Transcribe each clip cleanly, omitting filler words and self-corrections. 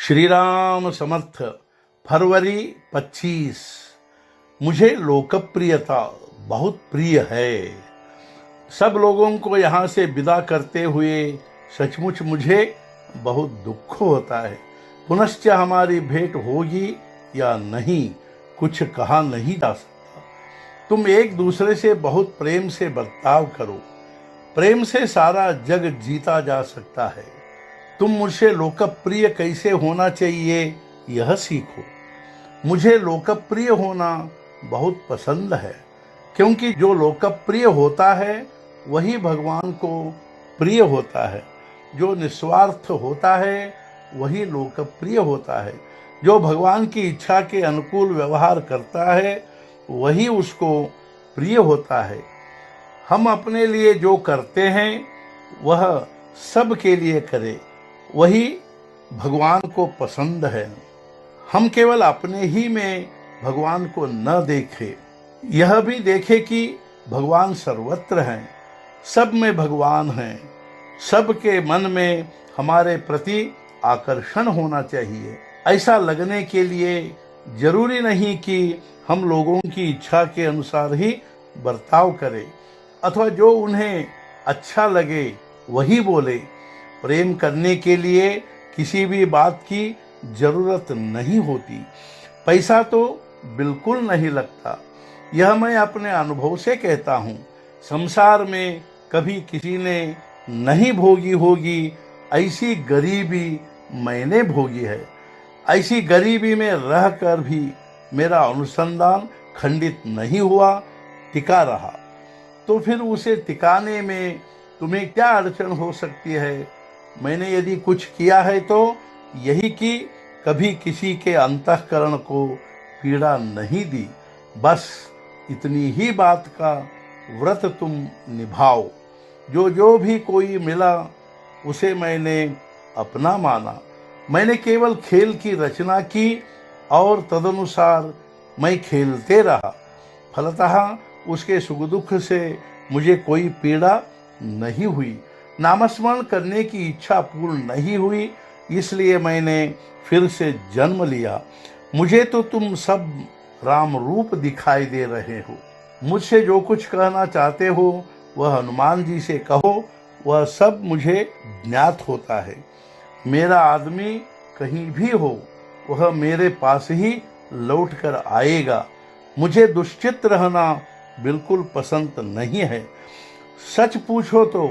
श्री राम समर्थ। फरवरी 25। मुझे लोकप्रियता बहुत प्रिय है। सब लोगों को यहाँ से विदा करते हुए सचमुच मुझे बहुत दुख होता है। पुनश्च हमारी भेंट होगी या नहीं कुछ कहा नहीं जा सकता। तुम एक दूसरे से बहुत प्रेम से बर्ताव करो। प्रेम से सारा जग जीता जा सकता है। तुम मुझसे लोकप्रिय कैसे होना चाहिए यह सीखो। मुझे लोकप्रिय होना बहुत पसंद है, क्योंकि जो लोकप्रिय होता है वही भगवान को प्रिय होता है। जो निस्वार्थ होता है वही लोकप्रिय होता है। जो भगवान की इच्छा के अनुकूल व्यवहार करता है वही उसको प्रिय होता है। हम अपने लिए जो करते हैं वह सब के लिए करें, वही भगवान को पसंद है। हम केवल अपने ही में भगवान को न देखें, यह भी देखें कि भगवान सर्वत्र हैं, सब में भगवान हैं। सबके मन में हमारे प्रति आकर्षण होना चाहिए। ऐसा लगने के लिए जरूरी नहीं कि हम लोगों की इच्छा के अनुसार ही बर्ताव करें अथवा जो उन्हें अच्छा लगे वही बोले। प्रेम करने के लिए किसी भी बात की जरूरत नहीं होती। पैसा तो बिल्कुल नहीं लगता। यह मैं अपने अनुभव से कहता हूँ। संसार में कभी किसी ने नहीं भोगी होगी ऐसी गरीबी मैंने भोगी है। ऐसी गरीबी में रहकर भी मेरा अनुसंधान खंडित नहीं हुआ, टिका रहा। तो फिर उसे टिकाने में तुम्हें क्या अड़चन हो सकती है? मैंने यदि कुछ किया है तो यही कि कभी किसी के अंतःकरण को पीड़ा नहीं दी। बस इतनी ही बात का व्रत तुम निभाओ। जो भी कोई मिला उसे मैंने अपना माना। मैंने केवल खेल की रचना की और तदनुसार मैं खेलते रहा। फलतः उसके सुख दुख से मुझे कोई पीड़ा नहीं हुई। नामस्मरण करने की इच्छा पूर्ण नहीं हुई, इसलिए मैंने फिर से जन्म लिया। मुझे तो तुम सब राम रूप दिखाई दे रहे हो। मुझसे जो कुछ कहना चाहते हो वह हनुमान जी से कहो, वह सब मुझे ज्ञात होता है। मेरा आदमी कहीं भी हो वह मेरे पास ही लौट कर आएगा। मुझे दुश्चित रहना बिल्कुल पसंद नहीं है। सच पूछो तो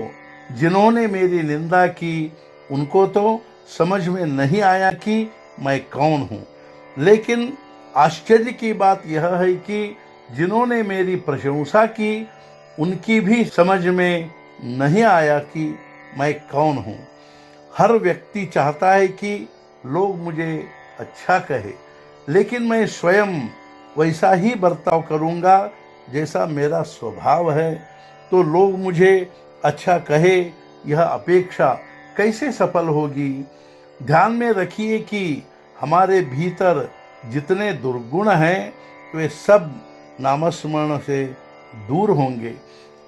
जिन्होंने मेरी निंदा की उनको तो समझ में नहीं आया कि मैं कौन हूँ। लेकिन आश्चर्य की बात यह है कि जिन्होंने मेरी प्रशंसा की उनकी भी समझ में नहीं आया कि मैं कौन हूँ। हर व्यक्ति चाहता है कि लोग मुझे अच्छा कहे, लेकिन मैं स्वयं वैसा ही बर्ताव करूँगा जैसा मेरा स्वभाव है। तो लोग मुझे अच्छा कहे यह अपेक्षा कैसे सफल होगी? ध्यान में रखिए कि हमारे भीतर जितने दुर्गुण हैं वे सब नामस्मरण से दूर होंगे।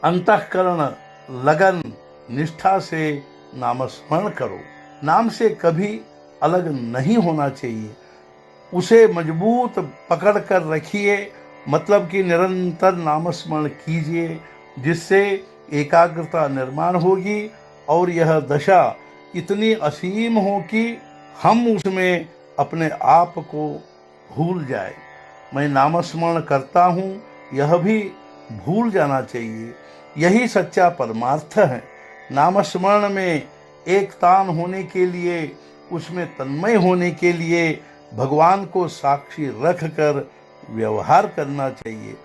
अंतःकरण लगन निष्ठा से नामस्मरण करो। नाम से कभी अलग नहीं होना चाहिए। उसे मजबूत पकड़ कर रखिए, मतलब कि निरंतर नामस्मरण कीजिए, जिससे एकाग्रता निर्माण होगी और यह दशा इतनी असीम हो कि हम उसमें अपने आप को भूल जाए। मैं नामस्मरण करता हूँ यह भी भूल जाना चाहिए। यही सच्चा परमार्थ है। नामस्मरण में एक तान होने के लिए, उसमें तन्मय होने के लिए भगवान को साक्षी रख कर व्यवहार करना चाहिए।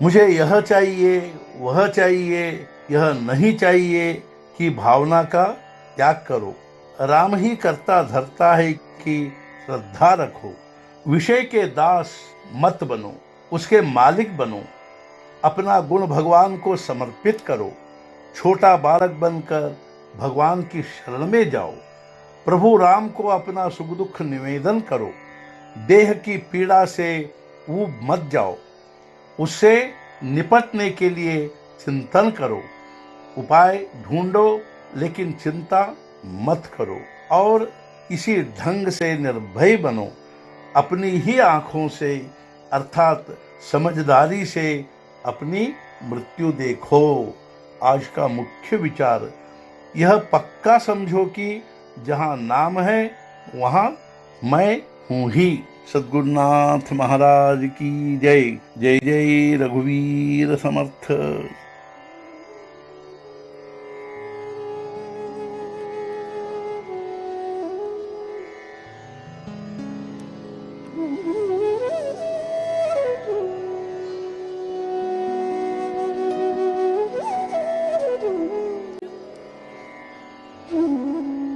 मुझे यह चाहिए, वह चाहिए, यह नहीं चाहिए कि भावना का त्याग करो। राम ही करता धरता है कि श्रद्धा रखो। विषय के दास मत बनो, उसके मालिक बनो। अपना गुण भगवान को समर्पित करो। छोटा बालक बनकर भगवान की शरण में जाओ। प्रभु राम को अपना सुख दुख निवेदन करो। देह की पीड़ा से ऊब मत जाओ। उससे निपटने के लिए चिंतन करो। उपाय ढूंढो, लेकिन चिंता मत करो। और इसी ढंग से निर्भय बनो। अपनी ही आंखों से अर्थात समझदारी से अपनी मृत्यु देखो। आज का मुख्य विचार यह पक्का समझो कि जहां नाम है वहां मैं हूं ही। सद्गुरुनाथ महाराज की जय। जय जय रघुवीर समर्थ। Mm-hmm.